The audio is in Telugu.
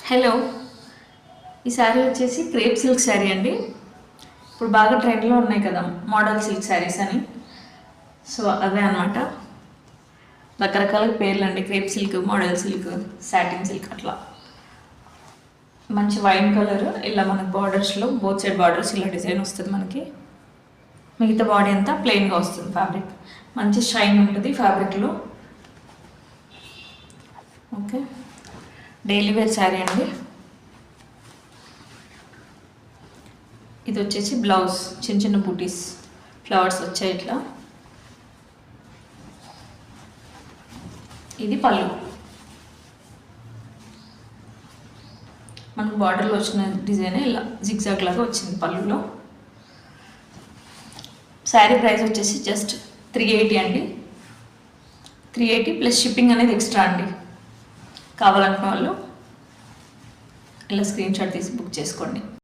హలో, ఈ శారీ వచ్చేసి క్రేప్ సిల్క్ శారీ అండి. ఇప్పుడు బాగా ట్రెండ్లో ఉన్నాయి కదా మోడల్ సిల్క్ శారీస్ అని. సో అదే అనమాట. రకరకాల పేర్లు అండి, crepe silk, model silk, satin silk అట్లా. మంచి వైన్ కలర్, ఇలా మనకి బార్డర్స్లో బోత్ సైడ్ బార్డర్స్ ఇలా డిజైన్ వస్తుంది మనకి. మిగతా బాడీ అంతా ప్లెయిన్గా వస్తుంది. ఫ్యాబ్రిక్ మంచి షైన్ ఉంటుంది ఫ్యాబ్రిక్లో. ఓకే, డైలీ వేర్ శారీ అండి. ఇది వచ్చేసి బ్లౌజ్, చిన్న చిన్న బూటీస్ ఫ్లవర్స్ వచ్చాయి ఇట్లా. ఇది పళ్ళు, మనకు బార్డర్లో వచ్చిన డిజైన్ ఇలా జిగ్జాగ్ లాగా వచ్చింది పళ్ళులో. శారీ ప్రైస్ వచ్చేసి జస్ట్ 380 అండి. 380 ప్లస్ షిప్పింగ్ అనేది ఎక్స్ట్రా అండి. కావాలనుకున్న వాళ్ళు ఇలా స్క్రీన్ షాట్ తీసి బుక్ చేసుకోండి.